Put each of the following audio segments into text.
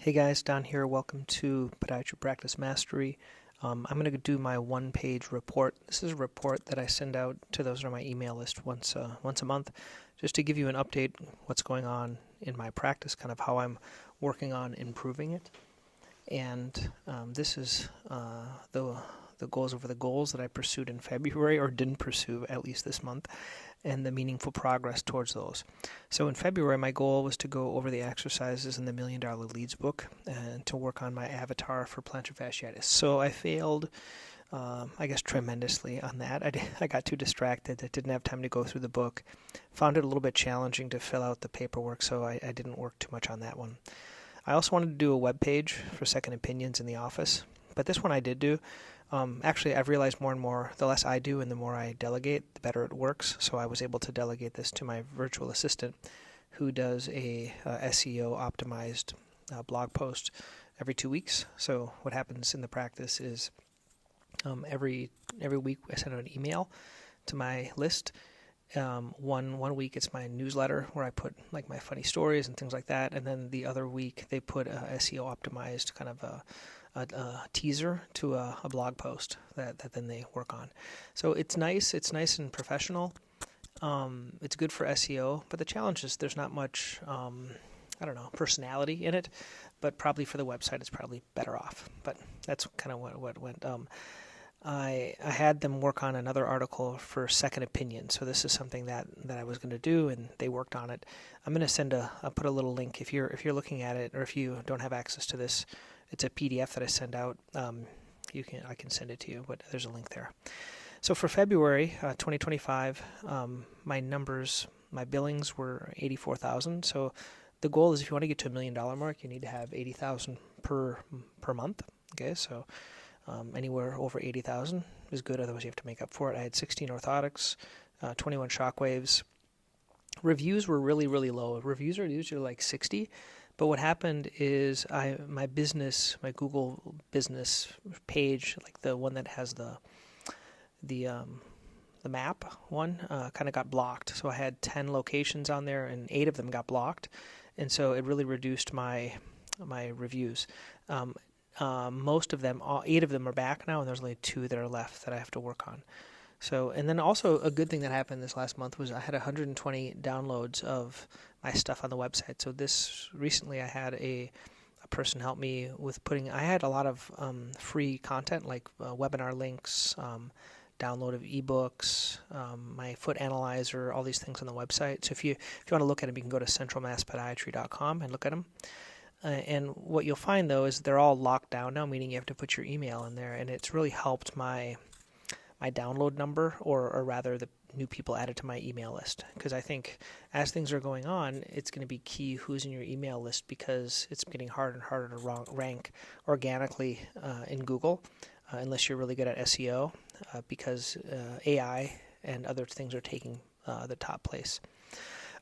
Hey guys, Don here. Welcome to Podiatry Practice Mastery. I'm going to do my one-page report. This is a report that I send out to those on my email list once a month, just to give you an update what's going on in my practice, kind of how I'm working on improving it. And this is the goals over the goals that I pursued in February, or didn't pursue at least this month, and the meaningful progress towards those. So in February, my goal was to go over the exercises in the $1 Million Leads book and to work on my avatar for plantar fasciitis. So I failed, I guess, tremendously on that. I got too distracted. I didn't have time to go through the book. Found it a little bit challenging to fill out the paperwork, so I didn't work too much on that one. I also wanted to do a web page for second opinions in the office, but this one I did do. Actually, I've realized more and more, the less I do and the more I delegate, the better it works. So I was able to delegate this to my virtual assistant, who does a SEO-optimized blog post every 2 weeks. So what happens in the practice is every week I send out an email to my list. One week it's my newsletter where I put like my funny stories and things like that, and then the other week they put a SEO-optimized kind of a teaser to a blog post that then they work on. So it's nice and professional. It's good for SEO, but the challenge is there's not much, personality in it, but probably for the website it's probably better off. But that's kind of what went. I had them work on another article for second opinion. So this is something that I was going to do, and they worked on it. I'm going to I'll put a little link if you're looking at it, or if you don't have access to this. It's a PDF that I send out. I can send it to you, but there's a link there. So for February 2025, my billings were 84,000. So the goal is, if you want to get to $1 million mark, you need to have 80,000 per month. Okay, so anywhere over 80,000 is good. Otherwise, you have to make up for it. I had 16 orthotics, 21 shockwaves. Reviews were really, really low. Reviews are usually like 60. But what happened is my Google business page, like the one that has the map one, kind of got blocked. So I had 10 locations on there, and 8 of them got blocked, and so it really reduced my reviews. Most of them, 8 of them are back now, and there's only 2 that are left that I have to work on. So, and then also a good thing that happened this last month was I had 120 downloads of my stuff on the website. So recently I had a person help me with I had a lot of free content, like webinar links, download of ebooks, my foot analyzer, all these things on the website. So if you want to look at them, you can go to centralmasspodiatry.com and look at them. And what you'll find, though, is they're all locked down now, meaning you have to put your email in there, and it's really helped my download number, or rather the new people added to my email list. Because I think as things are going on, it's going to be key who's in your email list, because it's getting harder and harder to rank organically in Google, unless you're really good at SEO, because AI and other things are taking the top place.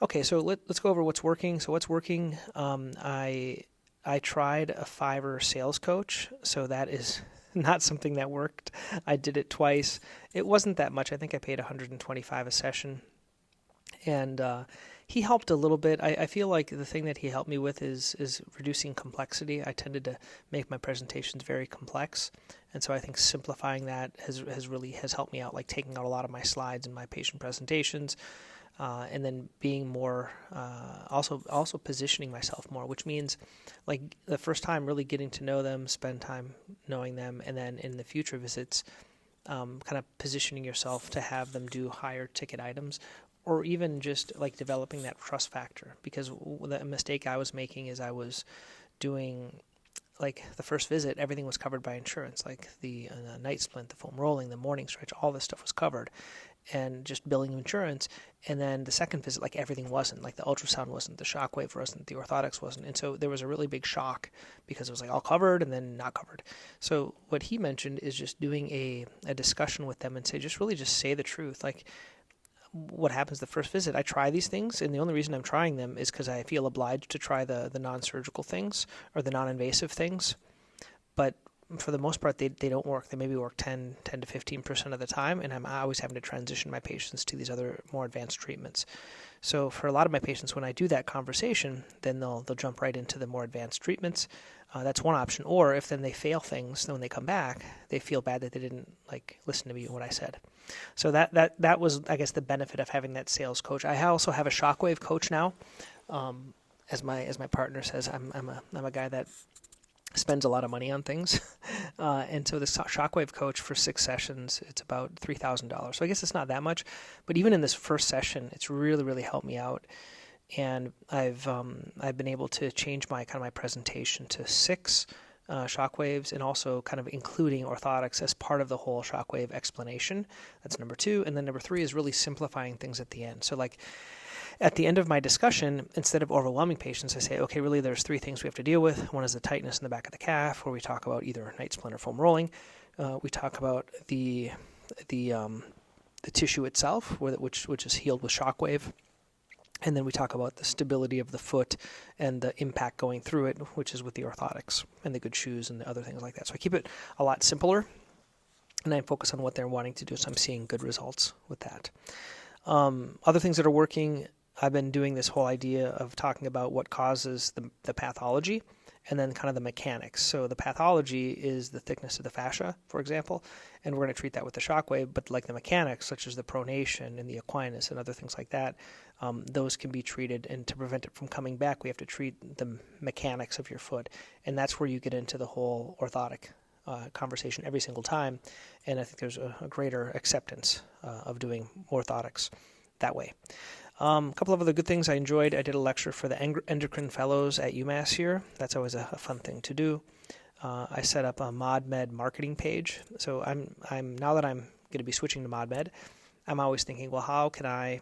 Okay, so let's go over what's working. So what's working, I tried a Fiverr sales coach, so that is not something that worked. I did it twice. It wasn't that much. I think I paid $125 a session, and he helped a little bit. I feel like the thing that he helped me with is reducing complexity. I tended to make my presentations very complex, and so I think simplifying that has really helped me out, like taking out a lot of my slides in my patient presentations. And then being more, also positioning myself more, which means like the first time really getting to know them, spend time knowing them, and then in the future visits, kind of positioning yourself to have them do higher ticket items, or even just like developing that trust factor. Because the mistake I was making is I was doing, like the first visit, everything was covered by insurance, like the night splint, the foam rolling, the morning stretch, all this stuff was covered, and just billing insurance. And then the second visit, like everything wasn't, like the ultrasound wasn't, the shockwave wasn't, the orthotics wasn't. And so there was a really big shock, because it was like all covered and then not covered. So what he mentioned is just doing a discussion with them and just say the truth. Like, what happens the first visit, I try these things, and the only reason I'm trying them is because I feel obliged to try the non-surgical things or the non-invasive things. But for the most part, they don't work. They maybe work 10 to 15% of the time, and I'm always having to transition my patients to these other more advanced treatments. So for a lot of my patients, when I do that conversation, then they'll jump right into the more advanced treatments. That's one option. Or if then they fail things, then when they come back, they feel bad that they didn't listen to me what I said. So that was, I guess, the benefit of having that sales coach. I also have a Shockwave coach now. As my partner says, I'm a guy that spends a lot of money on things, and so this Shockwave coach for 6 sessions, it's about $3,000. So I guess it's not that much, but even in this first session, it's really helped me out, and I've been able to change my presentation to 6 shockwaves, and also kind of including orthotics as part of the whole shockwave explanation. That's number 2, and then number 3 is really simplifying things at the end. So at the end of my discussion, instead of overwhelming patients, I say, okay, really there's 3 things we have to deal with. One is the tightness in the back of the calf, where we talk about either night splint or foam rolling. We talk about the tissue itself, which is healed with shockwave. And then we talk about the stability of the foot and the impact going through it, which is with the orthotics and the good shoes and the other things like that. So I keep it a lot simpler, and I focus on what they're wanting to do, so I'm seeing good results with that. Other things that are working, I've been doing this whole idea of talking about what causes the pathology and then kind of the mechanics. So the pathology is the thickness of the fascia, for example, and we're going to treat that with the shockwave, but like the mechanics, such as the pronation and the equinus and other things like that, those can be treated, and to prevent it from coming back, we have to treat the mechanics of your foot, and that's where you get into the whole orthotic conversation every single time, and I think there's a greater acceptance of doing orthotics that way. A couple of other good things I enjoyed. I did a lecture for the endocrine fellows at UMass here. That's always a fun thing to do. I set up a ModMed marketing page. So I'm now that I'm going to be switching to ModMed, I'm always thinking, well, how can I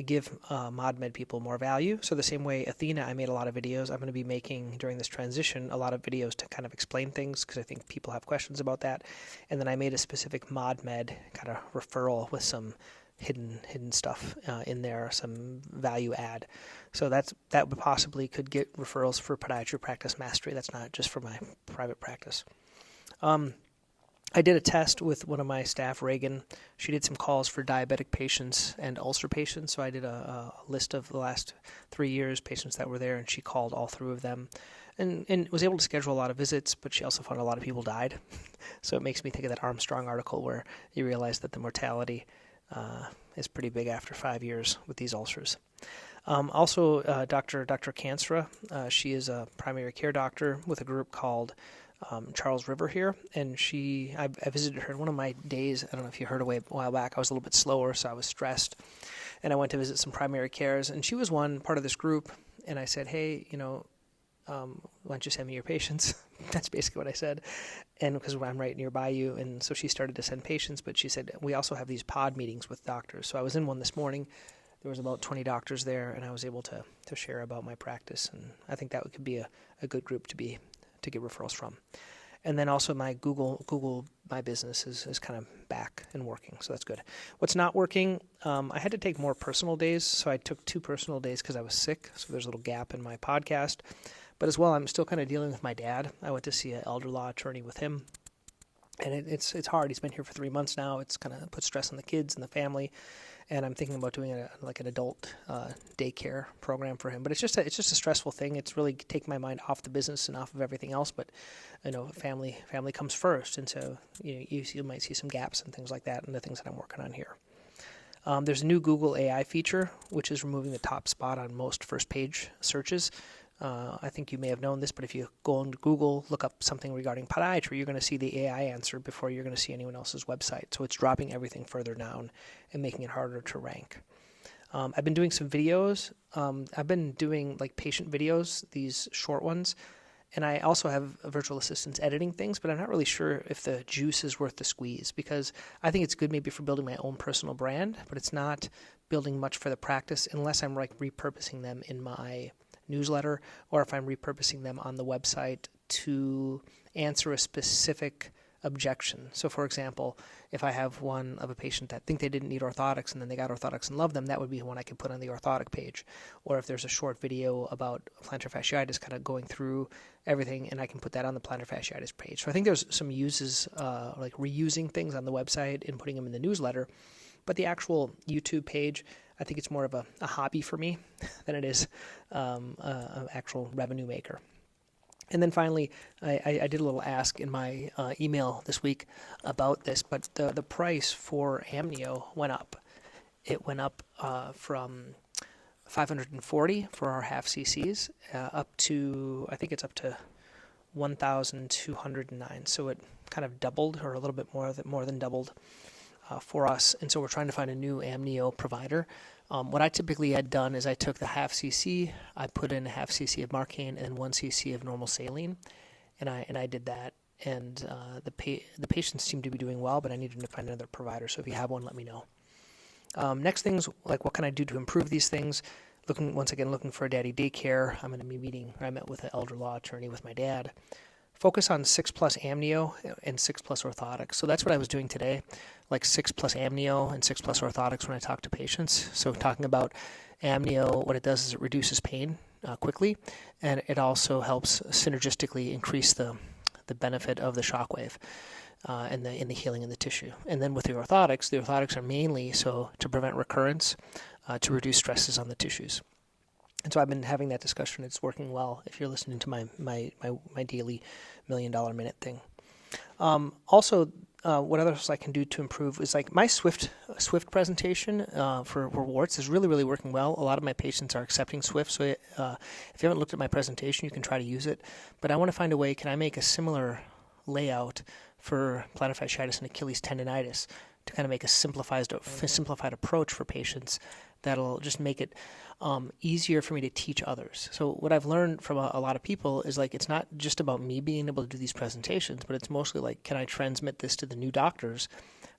give ModMed people more value? So the same way Athena, I made a lot of videos. I'm going to be making, during this transition, a lot of videos to kind of explain things, because I think people have questions about that. And then I made a specific ModMed kind of referral with some hidden stuff in there, some value add. So that would possibly could get referrals for Podiatry Practice Mastery. That's not just for my private practice. I did a test with one of my staff, Reagan. She did some calls for diabetic patients and ulcer patients. So I did a list of the last 3 years, patients that were there, and she called all 3 of them. And was able to schedule a lot of visits, but she also found a lot of people died. So it makes me think of that Armstrong article where you realize that the mortality is pretty big after 5 years with these ulcers. Also, Dr. Kansra, she is a primary care doctor with a group called Charles River here, and I visited her in one of my days. I don't know if you heard a while back. I was a little bit slower, so I was stressed, and I went to visit some primary cares, and she was one part of this group, and I said, hey, why don't you send me your patients? That's basically what I said, and because I'm right nearby you. And so she started to send patients, but she said, we also have these pod meetings with doctors. So I was in one this morning. There was about 20 doctors there, and I was able to share about my practice, and I think that could be a good group to get referrals from. And then also my Google My Business is kind of back and working, so that's good. What's not working, I had to take more personal days, so I took 2 personal days because I was sick, so there's a little gap in my podcast. But as well, I'm still kind of dealing with my dad. I went to see an elder law attorney with him, and it's hard. He's been here for 3 months now. It's kind of put stress on the kids and the family, and I'm thinking about doing an adult daycare program for him. But it's just a stressful thing. It's really taking my mind off the business and off of everything else. But family comes first, and so you might see some gaps and things like that, and the things that I'm working on here. There's a new Google AI feature, which is removing the top spot on most first page searches. I think you may have known this, but if you go on Google, look up something regarding podiatry, you're going to see the AI answer before you're going to see anyone else's website. So it's dropping everything further down and making it harder to rank. I've been doing some videos. I've been doing patient videos, these short ones, and I also have virtual assistants editing things, but I'm not really sure if the juice is worth the squeeze, because I think it's good maybe for building my own personal brand, but it's not building much for the practice unless I'm repurposing them in my newsletter, or if I'm repurposing them on the website to answer a specific objection. So for example, if I have one of a patient that think they didn't need orthotics and then they got orthotics and love them, that would be one I could put on the orthotic page. Or if there's a short video about plantar fasciitis kind of going through everything, and I can put that on the plantar fasciitis page. So I think there's some uses, like reusing things on the website and putting them in the newsletter. But the actual YouTube page, I think it's more of a hobby for me than it is an actual revenue maker. And then finally, I did a little ask in my email this week about this, but the price for amnio went up. It went up from $540 for our half cc's up to, I think it's up to $1,209. So it kind of doubled, or a little bit more than doubled for us. And so we're trying to find a new amnio provider. What I typically had done is I took the half cc, I put in a half cc of Marcaine and 1 cc of normal saline, and I did that. And the patients seem to be doing well, but I needed to find another provider. So if you have one, let me know. Next things, like what can I do to improve these things? Looking for a daddy daycare. I'm going to be I met with an elder law attorney with my dad. Focus on 6+ amnio and 6+ orthotics. So that's what I was doing today, like 6+ amnio and 6+ orthotics when I talk to patients. So talking about amnio, what it does is it reduces pain quickly, and it also helps synergistically increase the benefit of the shockwave in the healing in the tissue. And then with the orthotics are mainly so to prevent recurrence, to reduce stresses on the tissues. And so I've been having that discussion. It's working well if you're listening to my daily $1 million minute thing. Also, what others I can do to improve is like my Swift presentation for warts is really, really working well. A lot of my patients are accepting Swift. So if you haven't looked at my presentation, you can try to use it. But I want to find a way, can I make a similar layout for plantar fasciitis and Achilles tendonitis to kind of make a simplified approach for patients that'll just make it easier for me to teach others. So what I've learned from a lot of people is like it's not just about me being able to do these presentations, but it's mostly like, can I transmit this to the new doctors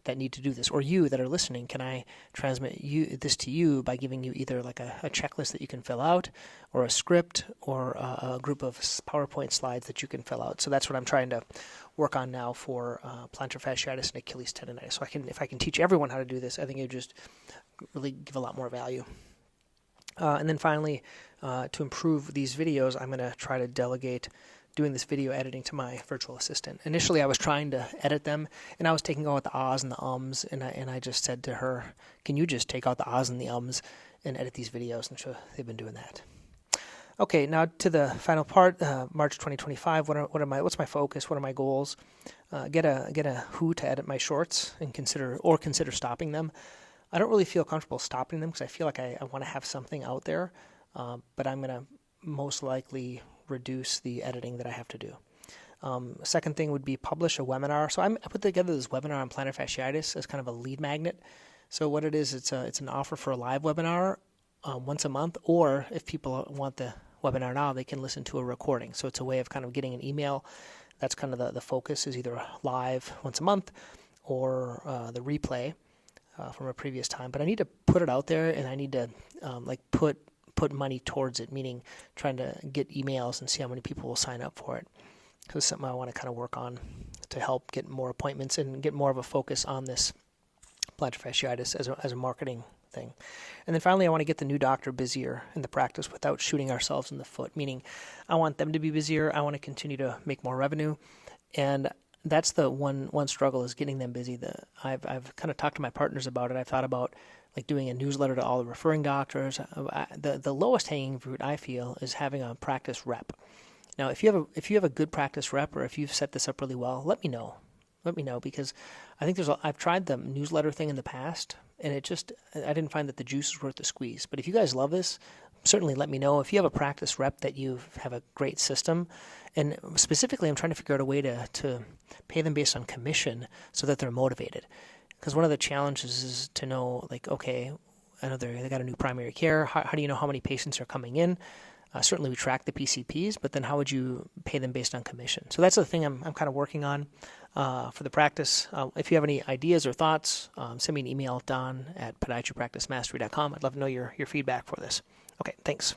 that need to do this? Or you that are listening, can I transmit this to you by giving you either like a checklist that you can fill out, or a script, or a group of PowerPoint slides that you can fill out? So that's what I'm trying to work on now for plantar fasciitis and Achilles tendonitis. So if I can teach everyone how to do this, I think it would just really give a lot more value. And then finally, to improve these videos, I'm going to try to delegate doing this video editing to my virtual assistant. Initially, I was trying to edit them, and I was taking out the ahs and the ums, and I just said to her, can you just take out the ahs and the ums and edit these videos? And so they've been doing that. Okay, now to the final part, March 2025. What's my focus? What are my goals? Get a who to edit my shorts and consider stopping them. I don't really feel comfortable stopping them because I feel like I want to have something out there, but I'm going to most likely reduce the editing that I have to do. Second thing would be publish a webinar. So I put together this webinar on plantar fasciitis as kind of a lead magnet. So what it is, it's an offer for a live webinar once a month, or if people want the webinar now, they can listen to a recording. So it's a way of kind of getting an email. That's kind of the focus, is either live once a month or the replay from a previous time. But I need to put it out there, and I need to put money towards it, meaning trying to get emails and see how many people will sign up for it. So it's something I want to kind of work on to help get more appointments and get more of a focus on this plantar fasciitis as a marketing thing. And then finally, I want to get the new doctor busier in the practice without shooting ourselves in the foot, meaning I want them to be busier. I want to continue to make more revenue. And that's the one struggle, is getting them busy. I've kind of talked to my partners about it. I've thought about like doing a newsletter to all the referring doctors. The lowest hanging fruit, I feel, is having a practice rep. Now, if you have a good practice rep, or if you've set this up really well, let me know. Let me know, because I think I've tried the newsletter thing in the past, and I didn't find that the juice is worth the squeeze. But if you guys love this, certainly let me know. If you have a practice rep that you have a great system, and specifically I'm trying to figure out a way to pay them based on commission so that they're motivated. Because one of the challenges is to know, like, okay, I know they got a new primary care. How do you know how many patients are coming in? Certainly we track the PCPs, but then how would you pay them based on commission? So that's the thing I'm kind of working on for the practice. If you have any ideas or thoughts, send me an email, don@podiatrypracticemastery.com. I'd love to know your feedback for this. Okay, thanks.